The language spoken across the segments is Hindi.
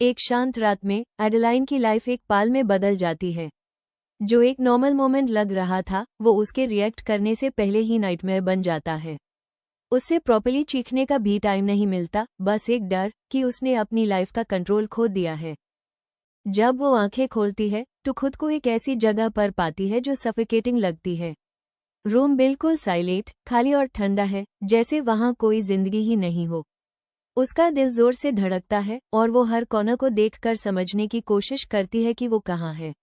एक शांत रात में एडेलाइन की लाइफ एक पाल में बदल जाती है। जो एक नॉर्मल मोमेंट लग रहा था वो उसके रिएक्ट करने से पहले ही नाइटमेयर बन जाता है। उससे प्रॉपर्ली चीखने का भी टाइम नहीं मिलता, बस एक डर कि उसने अपनी लाइफ का कंट्रोल खो दिया है। जब वो आंखें खोलती है तो खुद को एक ऐसी जगह पर पाती है जो सफोकेटिंग लगती है। रूम बिल्कुल साइलेंट, खाली और ठंडा है, जैसे वहां कोई जिंदगी ही नहीं हो। उसका दिल जोर से धड़कता है और वो हर कोना को देखकर समझने की कोशिश करती है कि वो कहाँ है।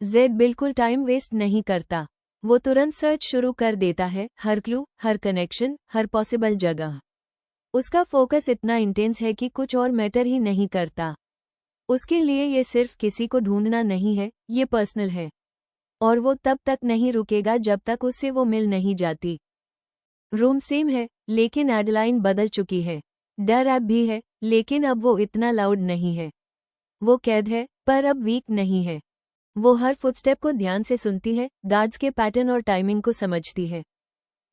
जेड बिल्कुल टाइम वेस्ट नहीं करता। वो तुरंत सर्च शुरू कर देता है, हर क्लू, हर कनेक्शन, हर पॉसिबल जगह। उसका फोकस इतना इंटेंस है कि कुछ और मैटर ही नहीं करता। उसके लिए ये सिर्फ किसी को ढूंढना नहीं है, ये पर्सनल है। और वो तब तक नहीं रुकेगा जब तक उससे वो मिल नहीं जाती। रूम सेम है, लेकिन एडेलाइन बदल चुकी है। डर अब भी है, लेकिन अब वो इतना लाउड नहीं है। वो कैद है, पर अब वीक नहीं है। वो हर फुटस्टेप को ध्यान से सुनती है, गार्ड्स के पैटर्न और टाइमिंग को समझती है।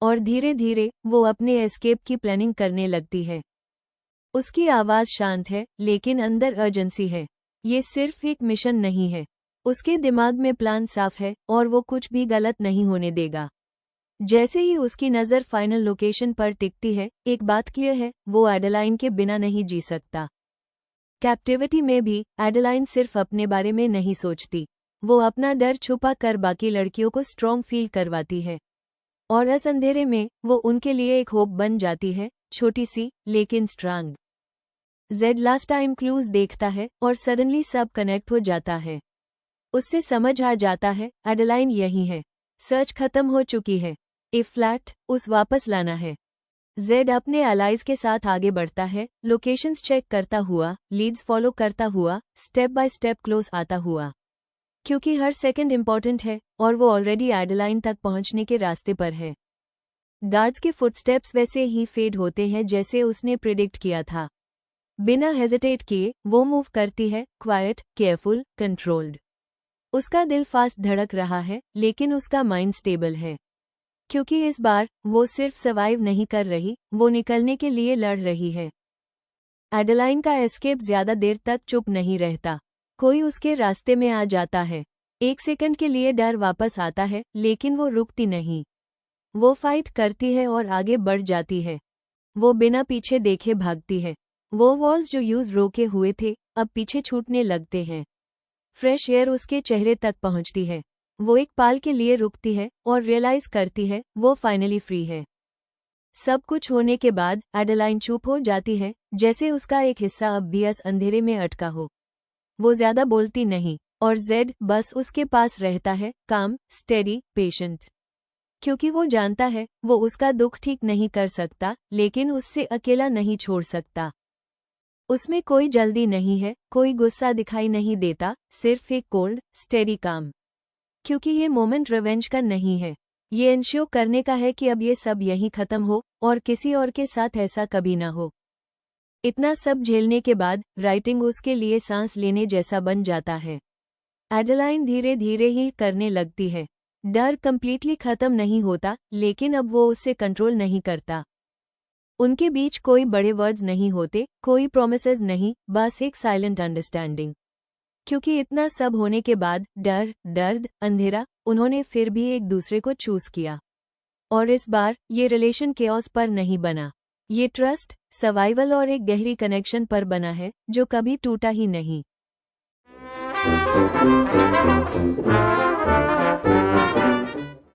और धीरे धीरे वो अपने एस्केप की प्लानिंग करने लगती है। उसकी आवाज़ शांत है, लेकिन अंदर अर्जेंसी है। ये सिर्फ एक मिशन नहीं है। उसके दिमाग में प्लान साफ है और वो कुछ भी गलत नहीं होने देगा। जैसे ही उसकी नज़र फाइनल लोकेशन पर टिकती है, एक बात क्लियर है, वो एडेलाइन के बिना नहीं जी सकता। कैप्टिविटी में भी एडेलाइन सिर्फ अपने बारे में नहीं सोचती। वो अपना डर छुपा कर बाकी लड़कियों को स्ट्रॉन्ग फील करवाती है। और इस अंधेरे में वो उनके लिए एक होप बन जाती है, छोटी सी लेकिन strong. Z last time clues देखता है और सडनली सब कनेक्ट हो जाता है। उससे समझ आ जाता है एडेलाइन यही है। सर्च खत्म हो चुकी है। ए फ्लैट उस वापस लाना है। जेड अपने अलाइज के साथ आगे बढ़ता है, लोकेशंस चेक करता हुआ, लीड्स फॉलो करता हुआ, स्टेप बाय स्टेप क्लोज आता हुआ। क्योंकि हर सेकंड इंपॉर्टेंट है और वो ऑलरेडी एडेलाइन तक पहुंचने के रास्ते पर है। गार्ड्स के फुटस्टेप्स वैसे ही फेड होते हैं जैसे उसने प्रिडिक्ट किया था। बिना हेजिटेट किए वो मूव करती है, क्वाइट, केयरफुल, कंट्रोल्ड। उसका दिल फास्ट धड़क रहा है, लेकिन उसका माइंड स्टेबल है। क्योंकि इस बार वो सिर्फ सर्वाइव नहीं कर रही, वो निकलने के लिए लड़ रही है। एडेलाइन का एस्केप ज्यादा देर तक चुप नहीं रहता। कोई उसके रास्ते में आ जाता है। एक सेकंड के लिए डर वापस आता है, लेकिन वो रुकती नहीं। वो फाइट करती है और आगे बढ़ जाती है। वो बिना पीछे देखे भागती है। वो वॉल्स जो यूज रोके हुए थे, अब पीछे छूटने लगते हैं। फ्रेश एयर उसके चेहरे तक पहुंचती है। वो एक पाल के लिए रुकती है और रियलाइज करती है वो फाइनली फ्री है। सब कुछ होने के बाद एडेलाइन चुप हो जाती है, जैसे उसका एक हिस्सा अब भी इस अंधेरे में अटका हो। वो ज्यादा बोलती नहीं और जेड बस उसके पास रहता है, काम, स्टेडी, पेशेंट। क्योंकि वो जानता है वो उसका दुख ठीक नहीं कर सकता, लेकिन उससे अकेला नहीं छोड़ सकता। उसमें कोई जल्दी नहीं है, कोई गुस्सा दिखाई नहीं देता, सिर्फ एक कोल्ड, स्टेडी काम। क्योंकि ये मोमेंट रिवेंज का नहीं है, ये इंश्योर करने का है कि अब ये सब यहीं खत्म हो और किसी और के साथ ऐसा कभी ना हो। इतना सब झेलने के बाद राइटिंग उसके लिए सांस लेने जैसा बन जाता है। एडेलाइन धीरे धीरे हील करने लगती है। डर कंप्लीटली खत्म नहीं होता, लेकिन अब वो उससे कंट्रोल नहीं करता। उनके बीच कोई बड़े वर्ड्स नहीं होते, कोई प्रोमिसेस नहीं, बस एक साइलेंट अंडरस्टैंडिंग। क्योंकि इतना सब होने के बाद डर, दर्द, अंधेरा, उन्होंने फिर भी एक दूसरे को चूज किया। और इस बार ये रिलेशन केओस पर नहीं बना। ये ट्रस्ट, सर्वाइवल और एक गहरी कनेक्शन पर बना है जो कभी टूटा ही नहीं।